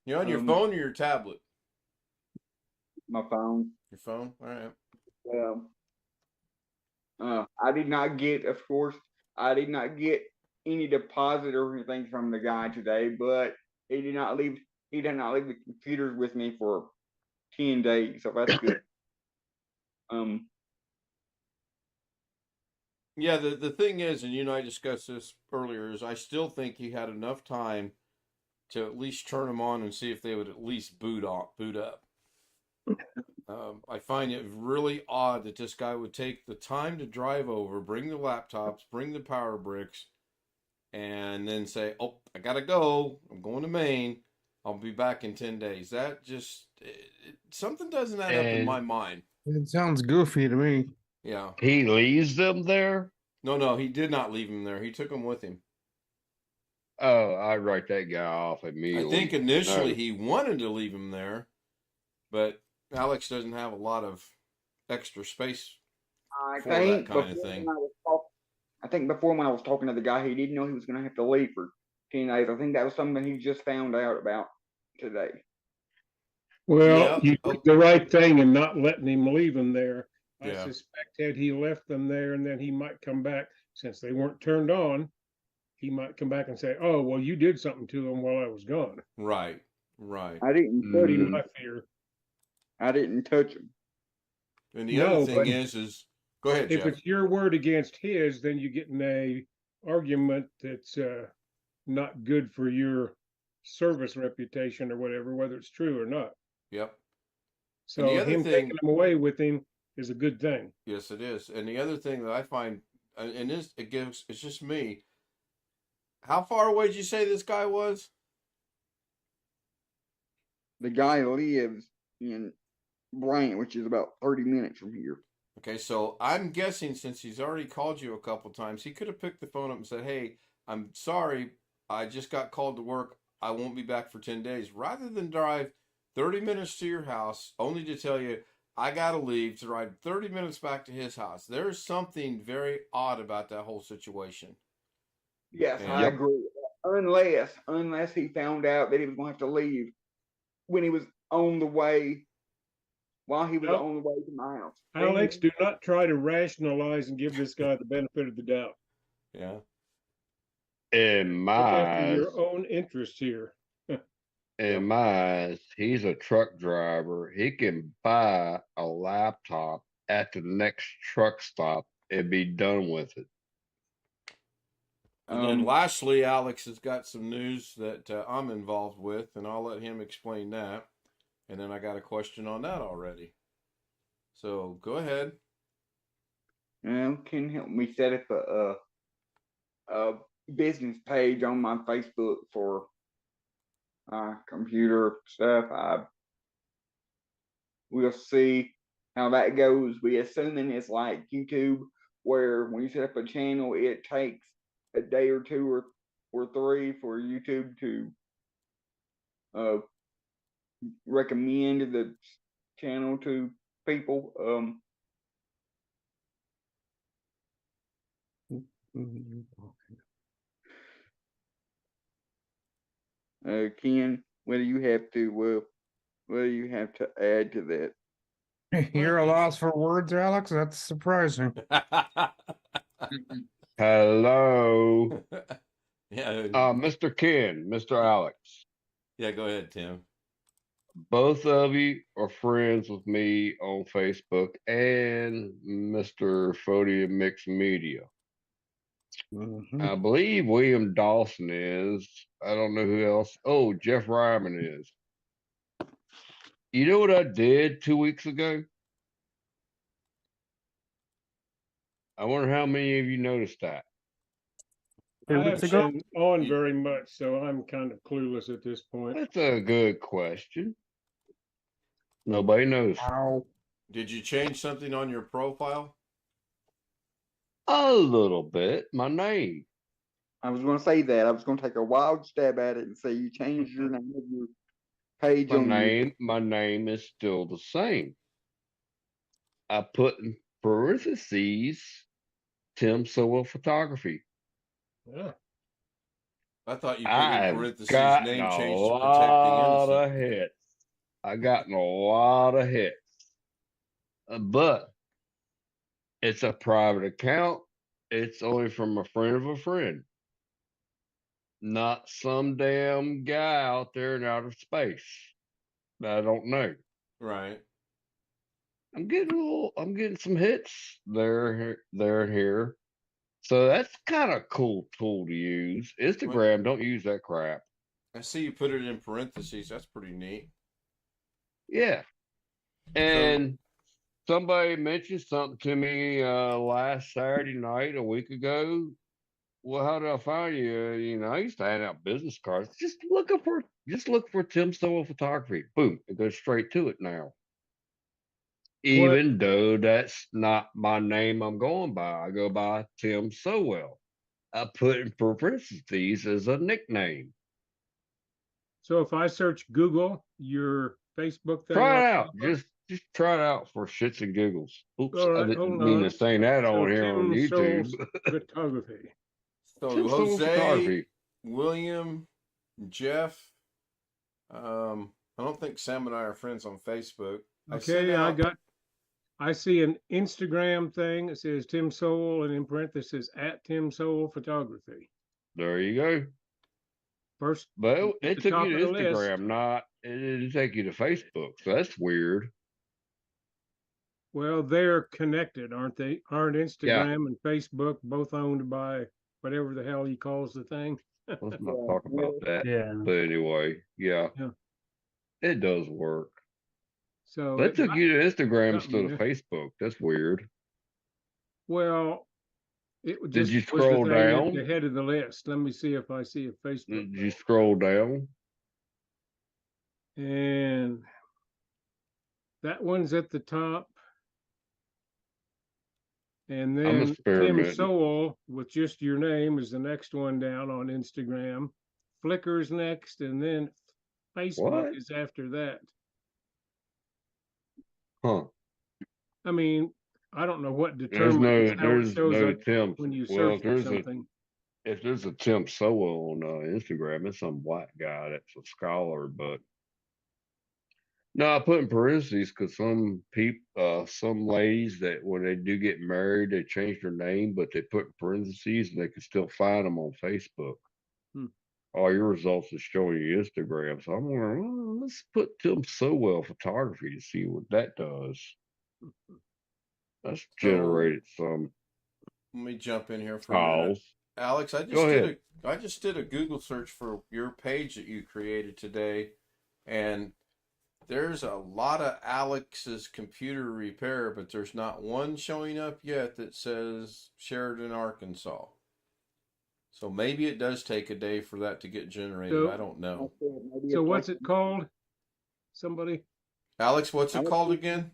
You on your phone or your tablet? My phone. Your phone? All right. I did not get any deposit or anything from the guy today, but he did not leave the computers with me for 10 days, so that's good. Yeah, the thing is, and you and I discussed this earlier, is I still think he had enough time to at least turn them on and see if they would at least boot up. I find it really odd that this guy would take the time to drive over, bring the laptops, bring the power bricks, and then say, "Oh, I gotta go. I'm going to Maine. I'll be back in 10 days." That just something doesn't add up in my mind. It sounds goofy to me. Yeah. He leaves them there? No, he did not leave him there. He took them with him. Oh, I'd write that guy off immediately. I think initially he wanted to leave him there, but Alex doesn't have a lot of extra space for that kind of thing. I think before when I was talking to the guy, he didn't know he was going to have to leave for 10 days. I think that was something he just found out about today. Well, you did the right thing in not letting him leave him there. I suspect had he left them there and then he might come back, since they weren't turned on, he might come back and say, "Oh, well, you did something to them while I was gone." Right. I didn't touch him. My fear. I didn't touch him. And the other thing is, go ahead, if Jeff. it's your word against his, then you get in a argument that's not good for your service reputation or whatever, whether it's true or not. Yep. So him taking them away with him is a good thing. Yes, it is. And the other thing that I find, and this it's just me. How far away did you say this guy was? The guy lives in Bryant, which is about 30 minutes from here. Okay, so I'm guessing since he's already called you a couple times, he could have picked the phone up and said, "Hey, I'm sorry, I just got called to work. I won't be back for 10 days. Rather than drive 30 minutes to your house, only to tell you, I got to leave, to ride 30 minutes back to his house. There's something very odd about that whole situation. Yes, I agree. Unless he found out that he was going to have to leave when he was on the way, while he was on the way to my house. Alex, do not try to rationalize and give this guy the benefit of the doubt. Yeah. In my eyes, your own interest here. In my eyes, he's a truck driver. He can buy a laptop at the next truck stop and be done with it. And then lastly, Alex has got some news that I'm involved with, and I'll let him explain that. And then I got a question on that already. So go ahead. Can help me set up a business page on my Facebook for computer stuff. We'll see how that goes. We assuming it's like YouTube, where when you set up a channel, it takes a day or two or three for YouTube to recommend the channel to people. Ken, what do you have to add to that? You're a loss for words, Alex. That's surprising. Hello. Yeah. Mr. Ken, Mr. Alex. Yeah, go ahead, Tim. Both of you are friends with me on Facebook and Mr. Fodia Mixed Media. Mm-hmm. I believe William Dawson is. I don't know who else. Oh, Jeff Ryman is. You know what I did 2 weeks ago? I wonder how many of you noticed that. I haven't been on very much, so I'm kind of clueless at this point. That's a good question. Nobody knows. Did you change something on your profile? A little bit. My name. I was going to say that. I was going to take a wild stab at it and say you changed your name of your page. My name is still the same. I put in parentheses Tim Sowell Photography. Yeah. I thought you put in parentheses name change to protect the innocent. I gotten a lot of hits. But it's a private account. It's only from a friend of a friend. Not some damn guy out there in outer space that I don't know. Right. I'm getting some hits there and here. So that's kind of cool tool to use. Instagram, don't use that crap. I see you put it in parentheses. That's pretty neat. Yeah. And somebody mentioned something to me last Saturday night, a week ago. Well, how did I find you? You know, I used to hand out business cards. Just look for Tim Sowell Photography. Boom, it goes straight to it now. Even though that's not my name I'm going by, I go by Tim Sowell. I put in parentheses as a nickname. So if I search Google your Facebook thing, try it out. Just try it out for shits and giggles. Oops, right, I didn't mean to say that on here on YouTube. Photography. So Tim Sowell Jose, Photography. William, Jeff. I don't think Sam and I are friends on Facebook. Okay, I see an Instagram thing that says Tim Sowell and in parentheses at Tim Sowell Photography. There you go. First, but it took you to Instagram, it didn't take you to Facebook. So that's weird. Well, they're connected, aren't they? Aren't Instagram and Facebook both owned by whatever the hell he calls the thing? Let's not talk about that. Yeah. But anyway, yeah. It does work. So that took you to Instagram instead of Facebook. That's weird. Well, it just did you scroll down? At the head of the list. Let me see if I see a Facebook. Did you scroll down? And that one's at the top. And then Tim Sowell with just your name is the next one down on Instagram. Flickr's next, and then Facebook is after that. Huh. I mean, I don't know what determines there's no Tim when you search for something. If there's a Tim Sowell on Instagram, it's some black guy that's a scholar, but no, I put in parentheses because some ladies that when they do get married, they change their name, but they put in parentheses and they can still find them on Facebook. All your results is showing you Instagram. So I'm wondering, well, let's put Tim Sowell Photography to see what that does. That's generated some. Let me jump in here for a minute. Alex, I just did a Google search for your page that you created today, and there's a lot of Alex's computer repair, but there's not one showing up yet that says Sheridan, Arkansas. So maybe it does take a day for that to get generated. I don't know. So what's it called? Somebody? Alex, what's it called again?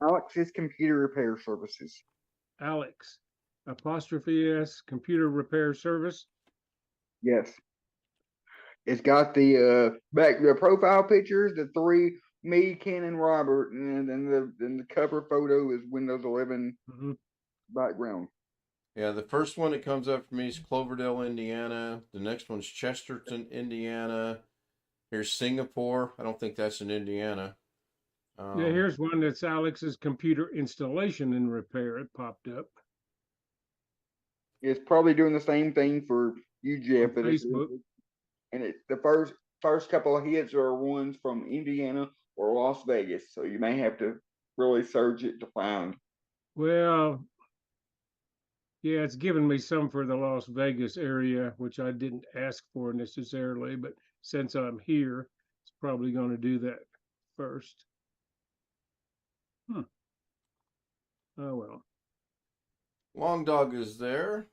Alex's Computer Repair Services. Alex, '(S), Computer Repair Service? Yes. It's got the the profile pictures, the three, me, Ken, and Robert, and then the cover photo is Windows 11 background. Yeah, the first one that comes up for me is Cloverdale, Indiana. The next one's Chesterton, Indiana. Here's Singapore. I don't think that's in Indiana. Yeah, here's one that's Alex's Computer Installation and Repair. It popped up. It's probably doing the same thing for you, Jeff. Facebook. And the first couple of hits are ones from Indiana or Las Vegas, so you may have to really search it to find. Well, yeah, it's given me some for the Las Vegas area, which I didn't ask for necessarily, but since I'm here, it's probably going to do that first. Oh well. Long Dog is there.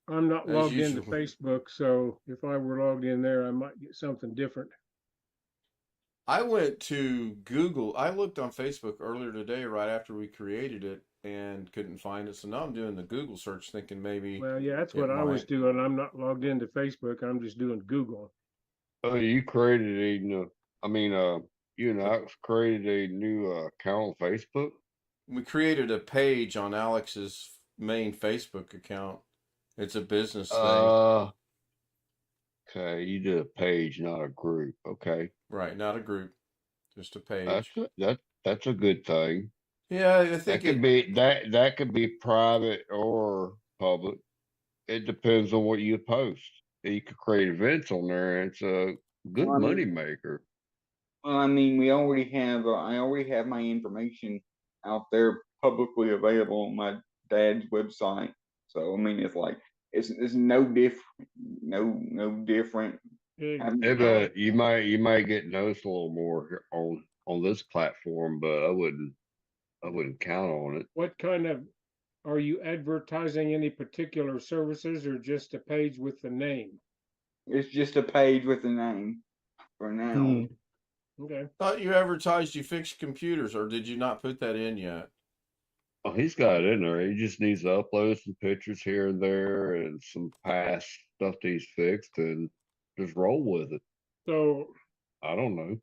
I'm not logged into Facebook, so if I were logged in there, I might get something different. I went to Google. I looked on Facebook earlier today, right after we created it, and couldn't find it. So now I'm doing the Google search, thinking maybe. Well, yeah, that's what I was doing. I'm not logged into Facebook. I'm just doing Google. Oh, you created you and Alex created a new account on Facebook? We created a page on Alex's main Facebook account. It's a business thing. Okay, you did a page, not a group. Okay. Right, not a group, just a page. That's a good thing. Yeah, I think that could be private or public. It depends on what you post. You could create events on there, and it's a good money maker. Well, I mean, I already have my information out there publicly available on my dad's website. So I mean, it's like it's no different. Yeah, but you might get noticed a little more on on this platform, but I wouldn't count on it. What kind of, are you advertising any particular services or just a page with the name? It's just a page with the name for now. Okay. Thought you advertised you fixed computers, or did you not put that in yet? Oh, he's got it in there. He just needs to upload some pictures here and there and some past stuff that he's fixed and just roll with it. So I don't know.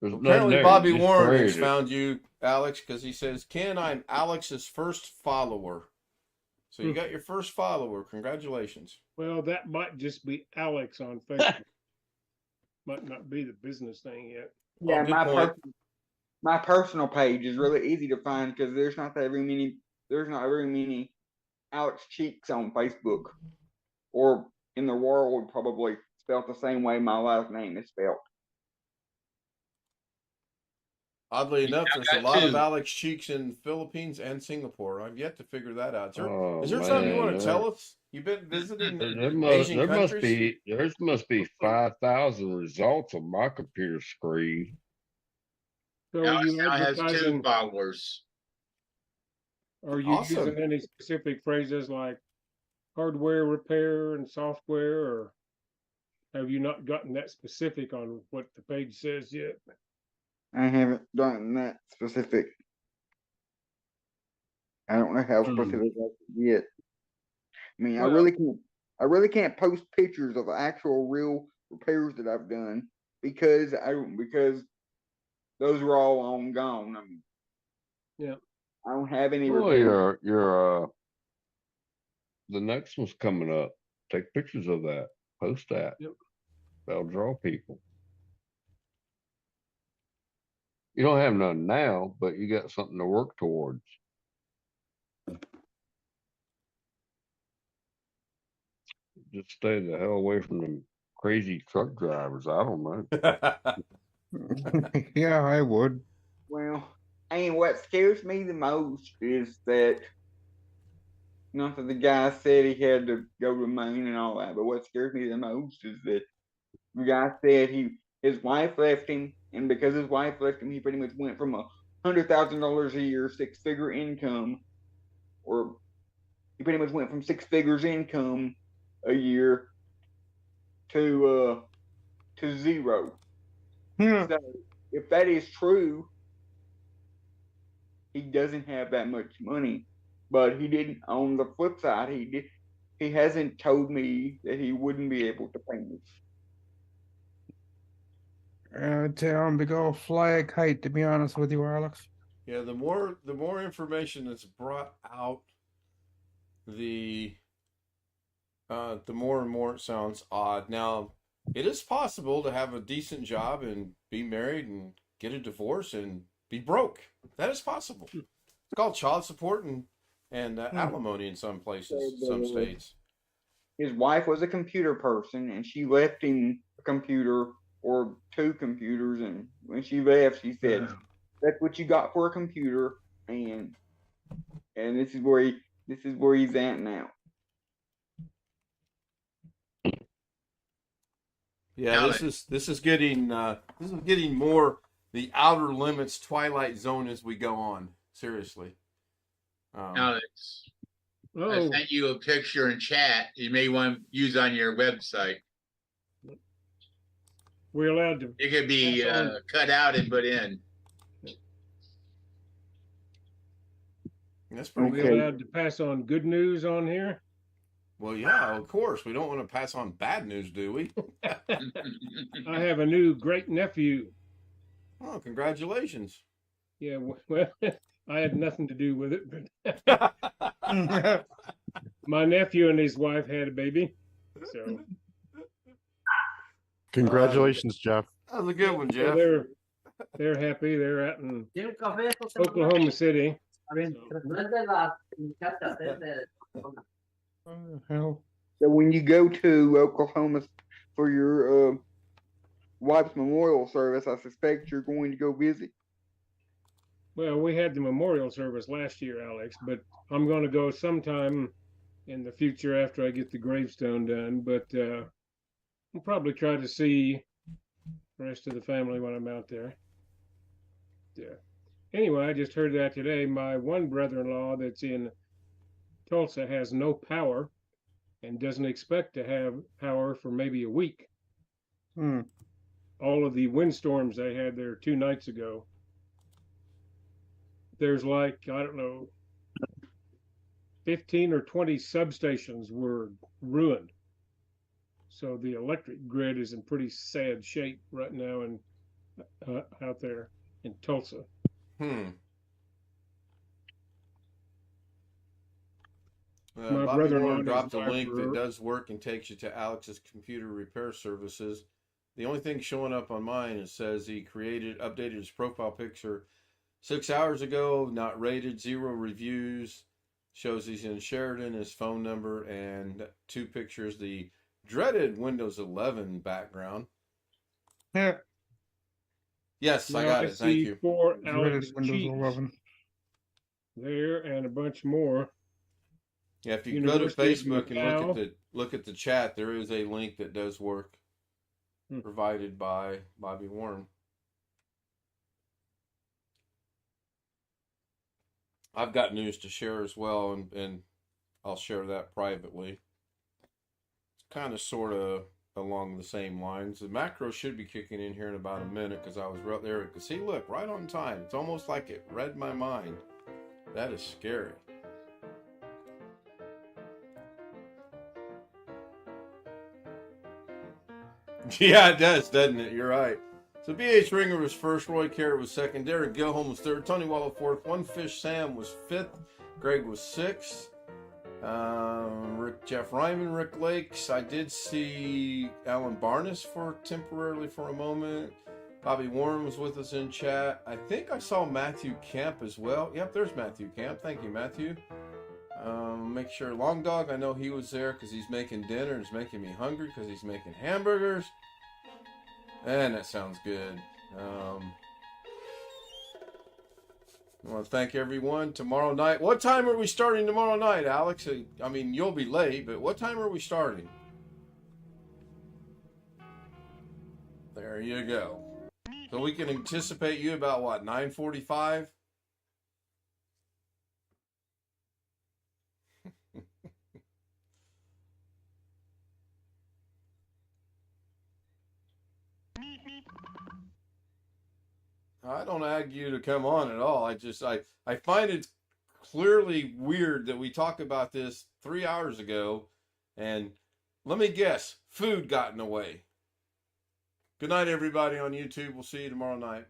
There's nothing Apparently, there. Bobby You just Warren has create it. found you, Alex, because he says, Ken, I'm Alex's first follower. So you got your first follower. Congratulations. well, that might just be Alex on Facebook. Might not be the business thing yet. Yeah, Oh, good point. My personal page is really easy to find because there's not very many Alex Cheeks on Facebook, or in the world probably spelled the same way my last name is spelled. Oddly enough, I there's a got lot of two. Alex Cheeks in the Philippines and Singapore. I've yet to figure that out. Oh, Is there something you want man, to tell us? You've been visiting There Asian countries? must be 5,000 results on my computer screen. So are Alex you now has 2 advertising, followers. are you Awesome. using any specific phrases like hardware repair and software, or have you not gotten that specific on what the page says yet? I haven't done that specific. I don't know how specific I can get. I mean, Well- I really can't post pictures of actual real repairs that I've done because those are all on gone. I mean, Yeah. I don't have any Well, repairs. the next one's coming up. Take pictures of that. Post that. Yep. That'll draw people. You don't have none now, but you got something to work towards. Just stay the hell away from them crazy truck drivers. I don't know. Yeah, I would. Well, and what scares me the most is that, not that the guy said he had to go to Maine and all that, but what scares me the most is that the guy said his wife left him, and because his wife left him, he pretty much went from $100,000 a year, 6-figure income, or he pretty much went from 6 figures income a year to zero. Yeah. So if that is true, he doesn't have that much money. But he didn't. On the flip side, he hasn't told me that he wouldn't be able to pay me. Tell him to go fly a kite, to be honest with you, Alex. Yeah, the more information that's brought out, the more and more it sounds odd. Now, it is possible to have a decent job and be married and get a divorce and be broke. That is possible. It's called child support and alimony in some places, some states. His wife was a computer person, and she left him a computer or 2 computers. And when she left, she said, "That's what you got for a computer," and this is where he's at now. Yeah, this is getting more the outer limits Twilight Zone as we go on. Seriously. Alex, I Oh, sent you a picture in chat. You may want to use on your website. we're allowed to. It could be cut out and put in. That's Are pretty we cool. allowed to pass on good news on here? Well, yeah, of course. We don't want to pass on bad news, do we? I have a new great nephew. Oh, congratulations. Yeah, well, I had nothing to do with it, but my nephew and his wife had a baby. So Congratulations, Jeff. That was a good one, so Jeff. they're happy. They're out in Oklahoma City. Hell. So when you go to Oklahoma for your wife's memorial service, I suspect you're going to go visit. Well, we had the memorial service last year, Alex, but I'm going to go sometime in the future after I get the gravestone done. But I'll probably try to see the rest of the family when I'm out there. anyway, I just heard that today. My one brother-in-law that's in Tulsa has no power and doesn't expect to have power for maybe a week. All of the windstorms they had there 2 nights ago. There's like, I don't know, 15 or 20 substations were ruined. So the electric grid is in pretty sad shape right now in out there in Tulsa. My Bobby brother-in-law Warren dropped a doesn't link like that does work and takes you to Alex's computer repair services. The only thing showing up on mine is says he updated his profile picture 6 hours ago, not rated, 0 reviews. Shows he's in Sheridan, his phone number, and 2 pictures. The dreaded Windows 11 background. Yeah. Yes, I got it. Thank you. 4 Alex Windows cheats 11. there and a bunch more. Yeah, if you go to Facebook and look at the chat, there is a link that does work, provided by Bobby Warren. I've got news to share as well, and I'll share that privately. It's kind of sort of along the same lines. The macro should be kicking in here in about a minute because I was right there. See, look, right on time. It's almost like it read my mind. That is scary. Yeah, it does, doesn't it? You're right. So B.H. Ringer was first, Roy Carrot was second, Darren Gilholm was third, Tony Waller fourth, One Fish Sam was fifth, Greg was sixth, Jeff Ryman, Rick Lakes. I did see Alan Barnes temporarily for a moment. Bobby Warren was with us in chat. I think I saw Matthew Camp as well. Yep, there's Matthew Camp. Thank you, Matthew. Make sure Long Dog, I know he was there because he's making dinner. It's making me hungry because he's making hamburgers. And that sounds good. I want to thank everyone. Tomorrow night. What time are we starting tomorrow night, Alex? I mean, you'll be late, but what time are we starting? There you go. So we can anticipate you about what, 9:45? I don't ask you to come on at all. I find it clearly weird that we talked about this 3 hours ago, and let me guess, food got in the way. Good night, everybody on YouTube. We'll see you tomorrow night.